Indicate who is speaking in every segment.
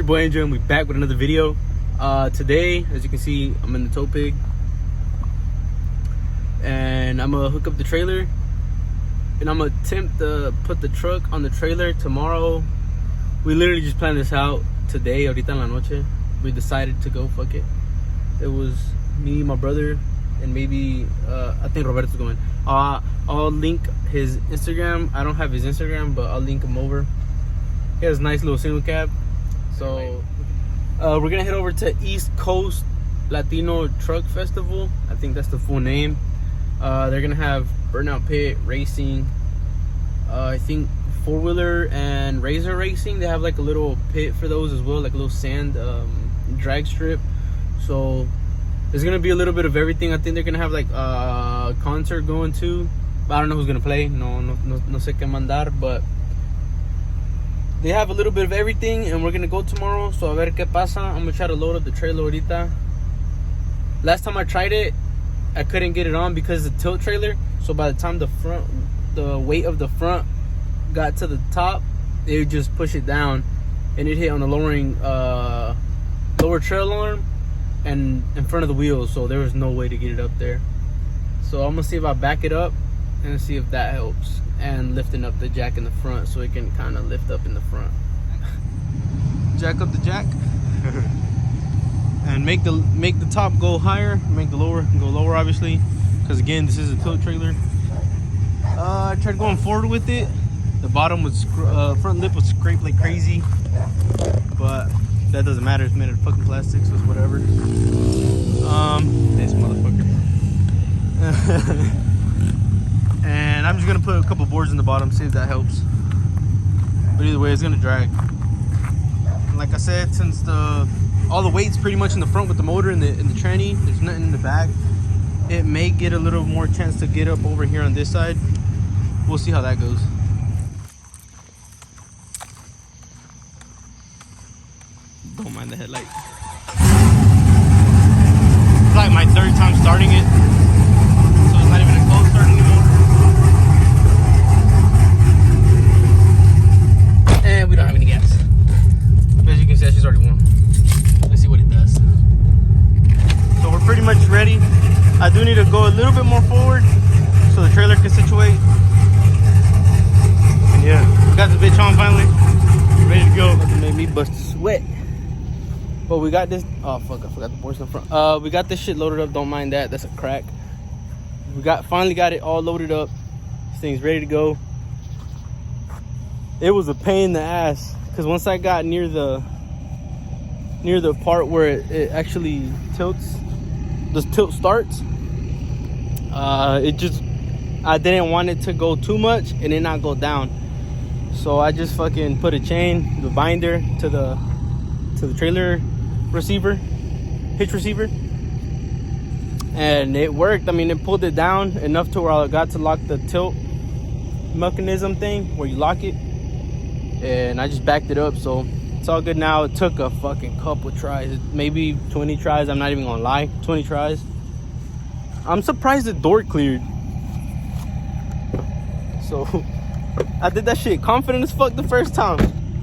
Speaker 1: your boy Andrew, and we're back with another video. Today, as you can see, I'm in the tow pig, and I'm gonna hook up the trailer, and I'm gonna attempt to put the truck on the trailer tomorrow. We literally just planned this out today, ahorita en la noche. We decided to go, fuck it. It was me, my brother, and maybe I think Roberto's going. I'll link his Instagram. I don't have his Instagram, but I'll link him over. He has a nice little single cab. So we're gonna head over to East Coast Latino Truck Festival. I think that's the full name. They're gonna have Burnout Pit Racing. I think four-wheeler and Razor Racing. They have like a little pit for those as well, like a little sand drag strip. So there's gonna be a little bit of everything. I think they're gonna have like a concert going too. But I don't know who's gonna play. No sé qué mandar, but they have a little bit of everything, and we're gonna go tomorrow. So a ver qué pasa. I'm gonna try to load up the trailer ahorita. Last time I tried it, I couldn't get it on because of the tilt trailer. So by the time the weight of the front got to the top, it would just push it down, and it hit on the lower trail arm and in front of the wheels. So there was no way to get it up there. So I'm gonna see if I back it up and see if that helps. And lifting up the jack in the front so it can kind of lift up in the front. Jack up the jack and make the top go higher, make the lower go lower, obviously, because again this is a tilt trailer. I tried going forward with it. The bottom was front lip was scraped like crazy, but that doesn't matter. It's made of fucking plastic, so it's whatever. This motherfucker. And I'm just gonna put a couple boards in the bottom, see if that helps. But either way, it's gonna drag. And like I said, since all the weight's pretty much in the front with the motor and the tranny, there's nothing in the back. It may get a little more chance to get up over here on this side. We'll see how that goes. Don't mind the headlight. It's like my third time starting it, so it's not even a cold start anymore. And we don't have any gas. As you can see, she's already warm. Let's see what it does. So we're pretty much ready. I do need to go a little bit more forward so the trailer can situate. And yeah, we got the bitch on finally. Ready to go. That made me bust a sweat. But we got this. Oh fuck, I forgot the boards in the front. We got this shit loaded up. Don't mind that. That's a crack. We finally got it all loaded up. This thing's ready to go. It was a pain in the ass because once I got near the part where it actually tilts, the tilt starts, I didn't want it to go too much and it not go down. So I just fucking put a chain, the binder to the trailer receiver, hitch receiver, and it worked. I mean, it pulled it down enough to where I got to lock the tilt mechanism thing where you lock it, and I just backed it up, so it's all good now. It took a fucking couple tries, maybe 20 tries. I'm not even gonna lie, 20 tries. I'm surprised the door cleared. So I did that shit confident as fuck the first time.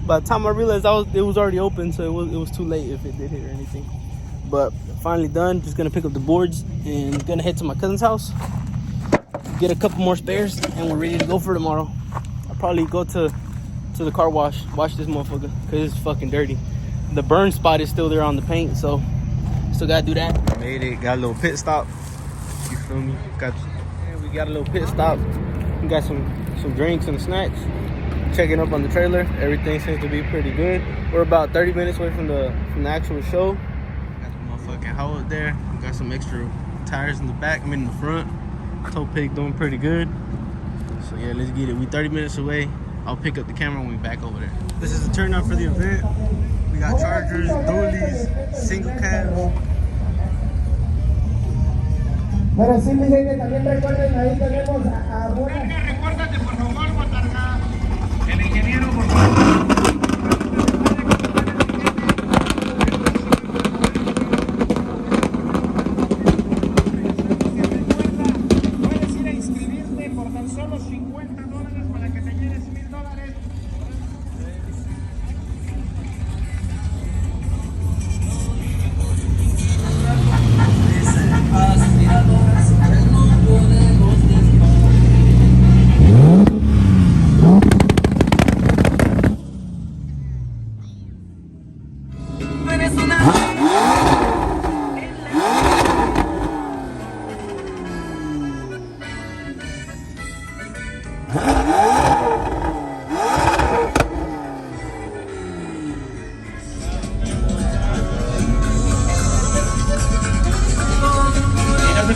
Speaker 1: By the time I realized it was already open, so it was too late if it did hit or anything. But finally done. Just gonna pick up the boards and gonna head to my cousin's house, get a couple more spares, and we're ready to go for tomorrow. I'll probably go to the car wash this motherfucker because it's fucking dirty. The burn spot is still there on the paint, so still gotta do that. Made it. Got a little pit stop. You feel me? We got a little pit stop. We got some drinks and snacks. Checking up on the trailer. Everything seems to be pretty good. We're about 30 minutes away from the actual show. Got the motherfucking hoe up there. We got some extra tires in the back. I'm in the front. Tow pig doing pretty good. So yeah, let's get it. We 30 minutes away. I'll pick up the camera when we back over there. This is the turnout for the event. We got chargers, dualies, single cabs.
Speaker 2: Bueno, sí, mi gente, también recuerden, ahí tenemos a Buena.
Speaker 3: Recuérdate, por favor, botarga. El ingeniero, por favor. Puedes ir a inscribirte por tan solo $50 para que te lleves $1000.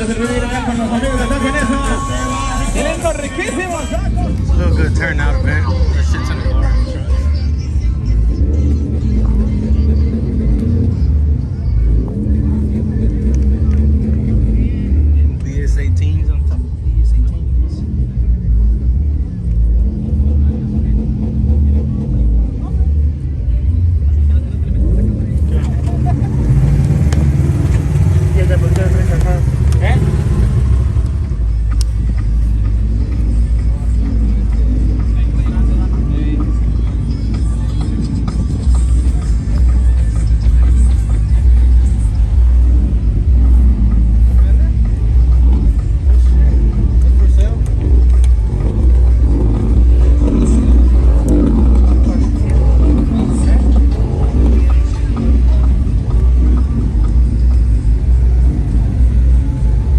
Speaker 3: para servir acá con los amigos de San Vanessa. Tienen unos riquísimos tacos.
Speaker 1: Real good turnout event. That shit's in the car. BS-18s on top of BS-18s.
Speaker 3: ¿Eh?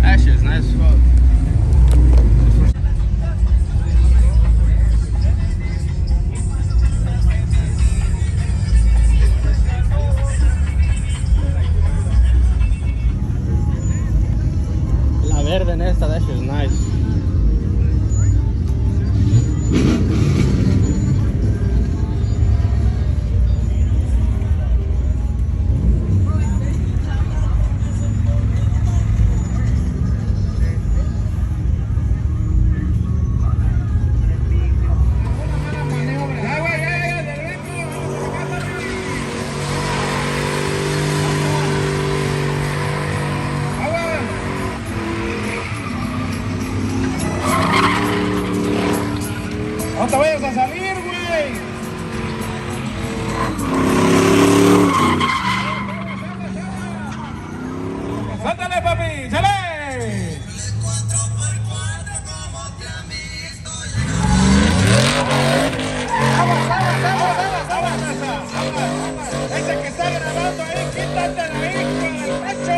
Speaker 1: That shit's nice as fuck. La verde en esta, that shit's nice.
Speaker 3: No te vayas a salir, güey. ¡Sáltale, papi! ¡Sale! Ese que está grabando ahí, quítate la hija del pecho.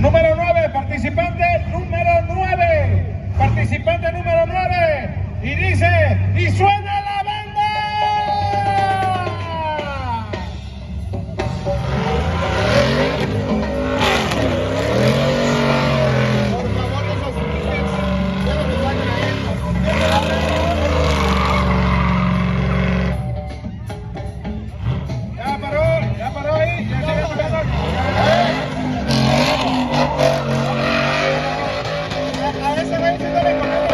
Speaker 3: Número 9, participante número 9. Participante número 9. Y dice, y suena la banda. Por favor, los asistentes, quiero que saquen a él. Ya paró ahí, ya se va a ese güey sí no le conozco.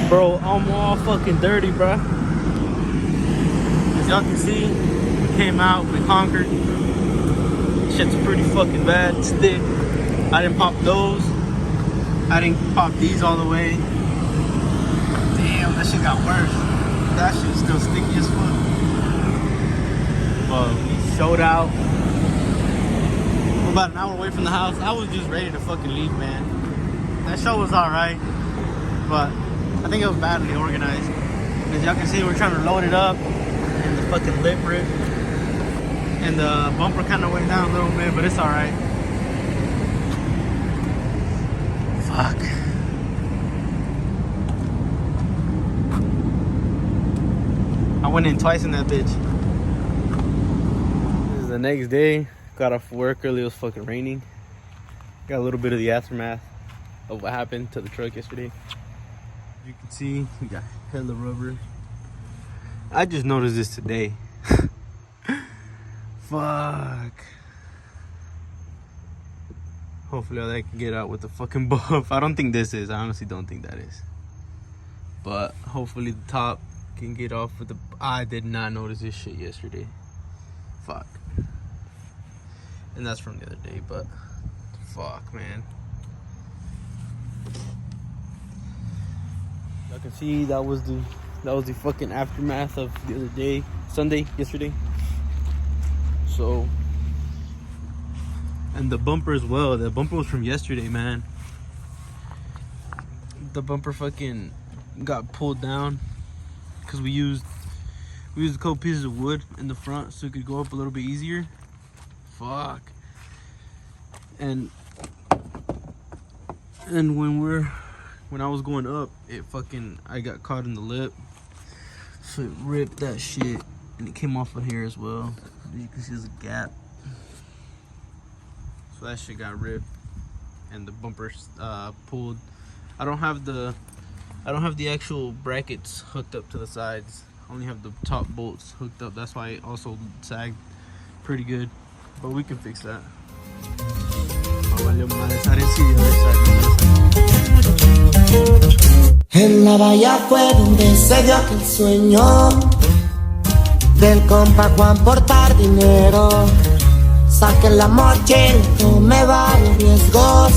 Speaker 1: Bro, I'm all fucking dirty, bro. As y'all can see, we came out, we conquered. Shit's pretty fucking bad. It's thick. I didn't pop those. I didn't pop these all the way. Damn, that shit got worse. That shit's still sticky as fuck. But we showed out. We're about an hour away from the house. I was just ready to fucking leave, man. That show was alright, but I think it was badly organized. As y'all can see, we're trying to load it up, and the fucking lip ripped, and the bumper kind of went down a little bit, but it's alright. Fuck. I went in twice in that bitch. This is the next day. Got off work early. It was fucking raining. Got a little bit of the aftermath of what happened to the truck yesterday. You can see we got hella rubber. I just noticed this today. Fuck. Hopefully I can get out with the fucking buff. I don't think this is. I honestly don't think that is. But hopefully the top can get off with the... I did not notice this shit yesterday. Fuck. And that's from the other day, but... Fuck, man. I can see that was the fucking aftermath of the other day. Yesterday. So... And the bumper as well. The bumper was from yesterday, man. The bumper fucking got pulled down because we used a couple pieces of wood in the front so it could go up a little bit easier. Fuck. And when I was going up, I got caught in the lip, so it ripped that shit, and it came off of here as well. You can see there's a gap. So that shit got ripped, and the bumper pulled. I don't have the actual brackets hooked up to the sides. I only have the top bolts hooked up. That's why it also sagged pretty good. But we can fix that.
Speaker 4: En la bahía fue donde se dio aquel sueño del compa Juan portar dinero. Saqué la mochila, tomé varios riesgos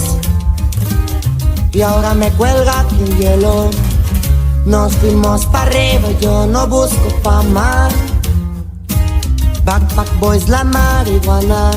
Speaker 4: y ahora me cuelga aquí el hielo. Nos fuimos para arriba, yo no busco fama. Backpack boys, la marihuana.